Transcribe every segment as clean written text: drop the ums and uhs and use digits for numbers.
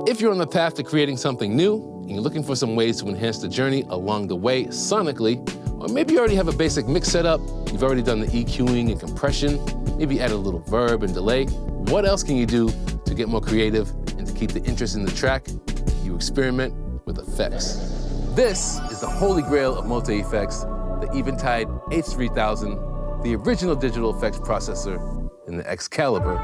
If you're on the path to creating something new, and you're looking for some ways to enhance the journey along the way sonically, or maybe you already have a basic mix set up, you've already done the EQing and compression, maybe add a little verb and delay, what else can you do to get more creative and to keep the interest in the track? You experiment with effects. This is the holy grail of multi-effects, the Eventide H3000, the original digital effects processor in the Excalibur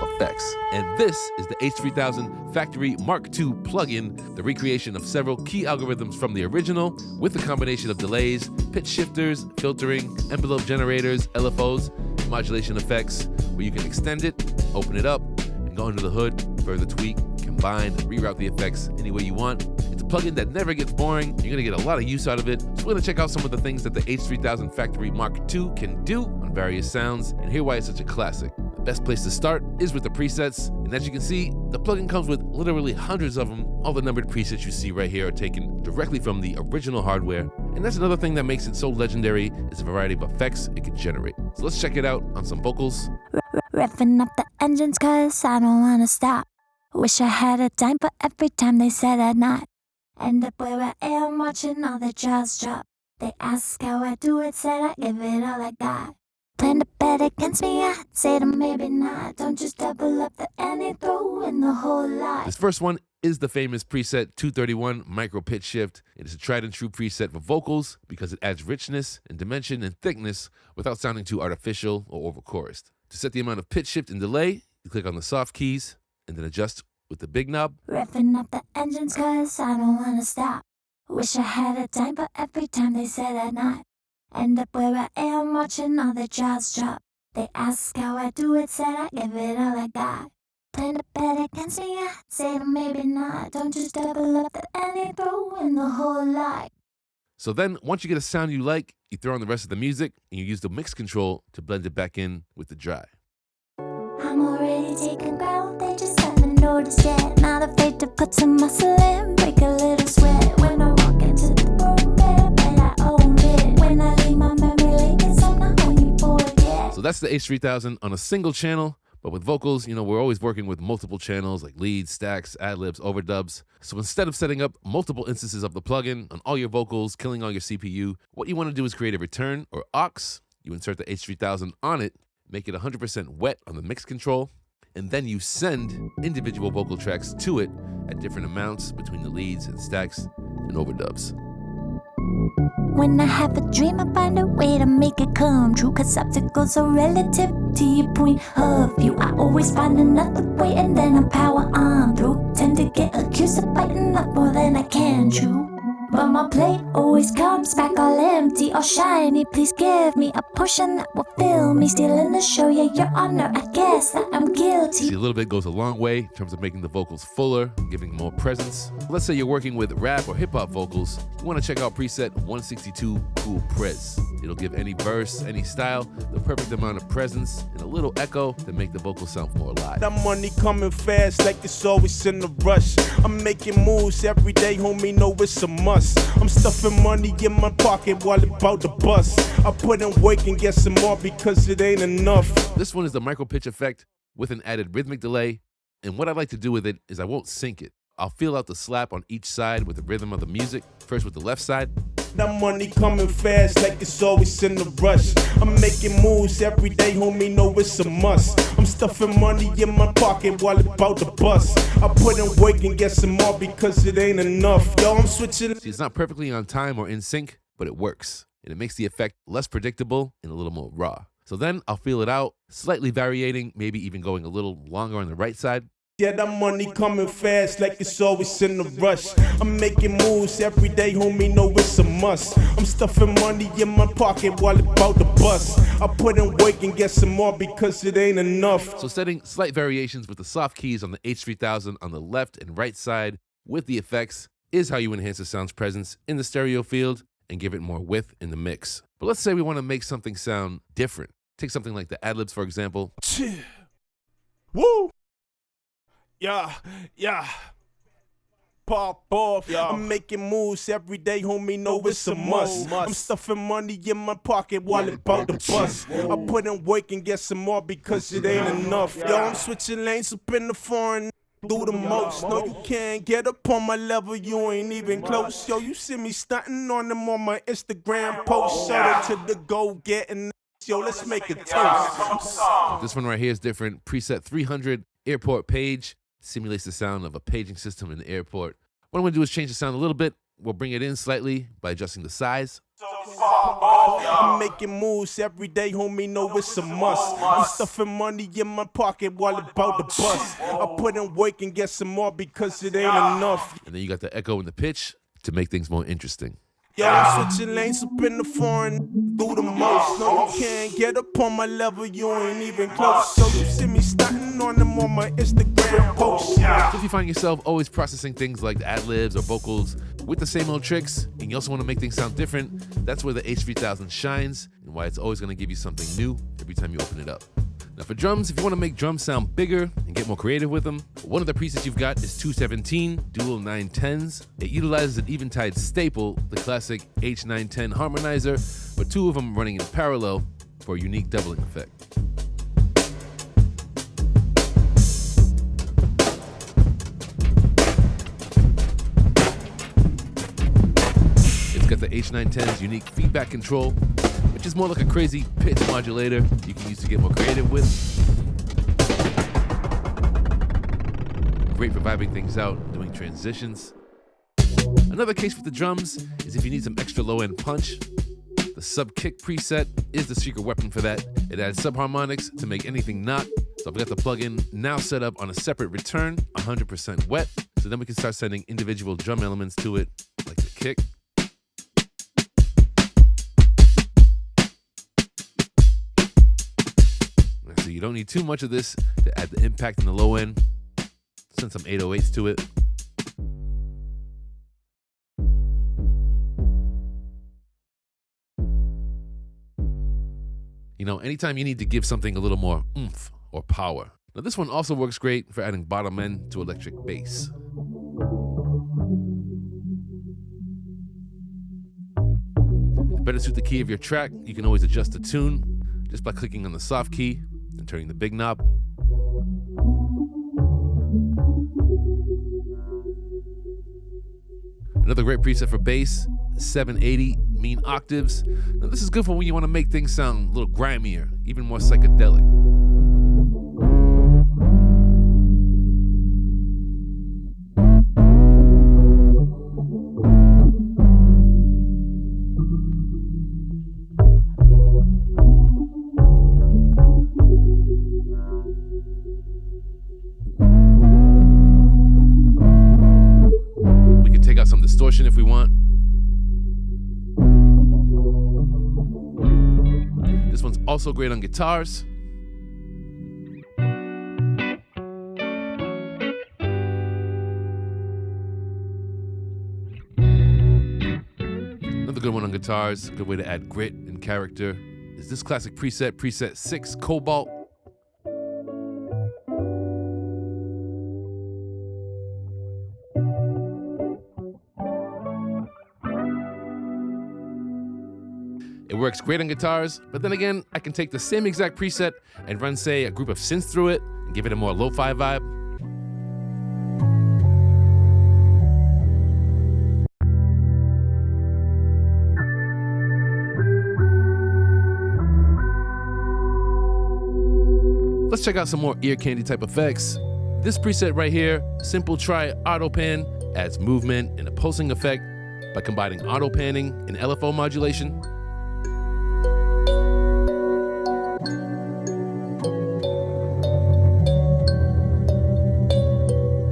of effects. And this is the H3000 Factory Mk II plugin, the recreation of several key algorithms from the original with a combination of delays, pitch shifters, filtering, envelope generators, LFOs, modulation effects, where you can extend it, open it up, and go under the hood, further tweak, combine, reroute the effects any way you want. It's a plugin that never gets boring. You're gonna get a lot of use out of it. So we're gonna check out some of the things that the H3000 Factory Mk II can do on various sounds and hear why it's such a classic. The best place to start is with the presets. And as you can see, the plugin comes with literally hundreds of them. All the numbered presets you see right here are taken directly from the original hardware. And that's another thing that makes it so legendary is the variety of effects it can generate. So let's check it out on some vocals. Revving up the engines 'cause I don't wanna stop. Wish I had a dime for every time they said I'd not. End up where I am watching all the jaws drop. They ask how I do it, said I give it all I got. Plan to bet against me, I'd say to maybe not. Don't just double up the ante, throw in the whole lot. This first one is the famous preset 231 micro pitch shift. It is a tried and true preset for vocals because it adds richness and dimension and thickness without sounding too artificial or over-chorused. To set the amount of pitch shift and delay, you click on the soft keys and then adjust with the big knob. Revving up the engines 'cause I don't wanna stop. Wish I had a dime for every time they said I'd not. End up where I am watching all the jaws drop. They ask how I do it, said I give it all I got. Plan to bet against me, I'd say to maybe not. Don't just double up the ante, throw in the whole lot. So then, once you get a sound you like, you throw on the rest of the music and you use the mix control to blend it back in with the dry. I'm already taking ground, they just haven't noticed yet. Not afraid to put some muscle in, break a little sweat. When I walk into the room, bet I own it. When I leave my memory leaking, so I'm not on you board yet. So that's the H3000 on a single channel, but with vocals, we're always working with multiple channels like leads, stacks, adlibs, overdubs. So instead of setting up multiple instances of the plugin on all your vocals, killing all your CPU, what you want to do is create a return or aux. You insert the H3000 on it, make it 100% wet on the mix control, and then you send individual vocal tracks to it at different amounts between the leads and stacks and overdubs. When I have a dream, I find a way to make it come true. 'Cause obstacles are relative to your point of view. I always find another way and then I power on through. Tend to get accused of biting up more than I can chew. But my plate always comes back all empty or shiny. Please give me a portion that will fill me. Stealing the show, yeah, your honor, I guess that I'm guilty. See, a little bit goes a long way in terms of making the vocals fuller, giving more presence. Let's say you're working with rap or hip-hop vocals. You want to check out preset 162 Cool Prez. It'll give any verse, any style, the perfect amount of presence and a little echo to make the vocal sound more alive. That money coming fast like it's always in a rush. I'm making moves every day, homie, know it's a must. I'm stuffing money in my pocket while it about to bust. I put in work and get some more because it ain't enough. This one is the micro pitch effect with an added rhythmic delay. And what I like to do with it is I won't sync it. I'll feel out the slap on each side with the rhythm of the music. First with the left side. That money coming fast like it's always in a rush. I'm making moves every day, homie, know it's a must. I'm stuffing money in my pocket while it about to bust. I put in work and get some more because it ain't enough. Yo, I'm switching. See, it's not perfectly on time or in sync, but it works. And it makes the effect less predictable and a little more raw. So then I'll feel it out, slightly variating, maybe even going a little longer on the right side. Yeah, that money coming fast like it's always in a rush. I'm making moves every day, homie, know it's a must. I'm stuffing money in my pocket while it about to bust. I put in work and get some more because it ain't enough. So setting slight variations with the soft keys on the H3000 on the left and right side with the effects is how you enhance the sound's presence in the stereo field and give it more width in the mix. But let's say we want to make something sound different. Take something like the Adlibs, for example. Woo! Yeah. Pop off. Yeah. I'm making moves every day, homie, know it's a must. I'm stuffing money in my pocket while it about to bust. I put in work and get some more because it ain't enough. Yo, I'm switching lanes up in the foreign. do the most. No, you can't get up on my level, you ain't even close. Yo, you see me stunting on them on my Instagram post. Shout out to the go-getting. Yo, let's make a toast. This one right here is different. Preset 300 airport page. Simulates the sound of a paging system in the airport. What I'm going to do is change the sound a little bit. We'll bring it in slightly by adjusting the size. I'm making moves every day, homie, know it's a must. I'm stuffing money in my pocket while about to bust. I put in work and get some more because it ain't enough. And then you got the echo and the pitch to make things more interesting. Yo, I'm switching lanes up in the foreign, do the most. No, you can't get up on my level, you ain't even close. So you see me stunting on them on my Instagram post. So if you find yourself always processing things like the Adlibs or vocals with the same old tricks, and you also want to make things sound different, that's where the H3000 shines and why it's always going to give you something new every time you open it up. Now for drums, if you want to make drums sound bigger and get more creative with them, one of the presets you've got is 217 dual 910s. It utilizes an Eventide staple, the classic H910 Harmonizer, but two of them running in parallel for a unique doubling effect. It's got the H910's unique feedback control, which is more like a crazy pitch modulator you can use to get more creative with. Great for vibing things out, doing transitions. Another case with the drums is if you need some extra low-end punch. The sub-kick preset is the secret weapon for that. It adds sub-harmonics to make anything knock. So I've got the plugin now set up on a separate return, 100% wet. So then we can start sending individual drum elements to it, like the kick. So you don't need too much of this to add the impact in the low end. Send some 808s to it. You know, anytime you need to give something a little more oomph or power. Now this one also works great for adding bottom end to electric bass. To better suit the key of your track, you can always adjust the tune just by clicking on the soft key and turning the big knob. Another great preset for bass, 780 mean octaves. Now this is good for when you want to make things sound a little grimier, even more psychedelic. Distortion if we want. This one's also great on guitars. Another good one on guitars, a good way to add grit and character, is this classic preset, preset 6 Cobalt. It works great on guitars, but then again, I can take the same exact preset and run, say, a group of synths through it and give it a more lo-fi vibe. Let's check out some more ear candy type effects. This preset right here, Simple Try Auto Pan, adds movement and a pulsing effect by combining auto panning and LFO modulation.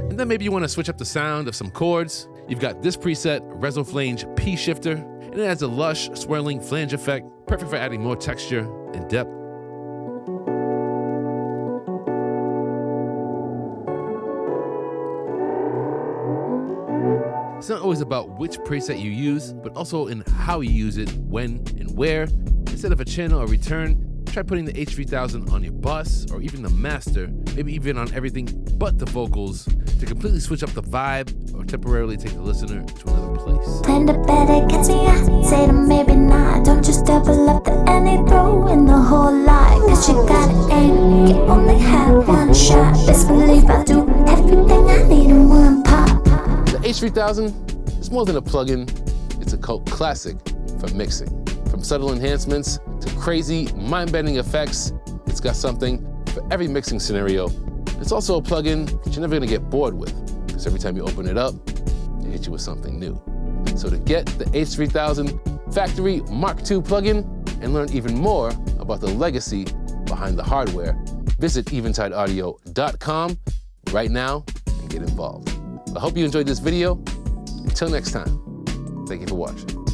And then maybe you want to switch up the sound of some chords. You've got this preset, Resoflange P Shifter, and it adds a lush, swirling flange effect, perfect for adding more texture and depth. It's not always about which preset you use, but also in how you use it, when and where. Instead of a channel or return, try putting the H3000 on your bus or even the master, maybe even on everything but the vocals, to completely switch up the vibe or temporarily take the listener to another place. Plan to better catch me, I say to maybe not. Don't just double up the any throw in the whole lot. Cause you gotta aim, you only have one shot. Best believe I do have everything I need in one pop. The H3000 is more than a plugin, it's a cult classic for mixing. From subtle enhancements to crazy, mind-bending effects, it's got something for every mixing scenario. It's also a plugin that you're never gonna get bored with, because every time you open it up, it hits you with something new. So to get the H3000 Factory Mk II plugin and learn even more about the legacy behind the hardware, visit eventideaudio.com right now and get involved. I hope you enjoyed this video. Until next time, thank you for watching.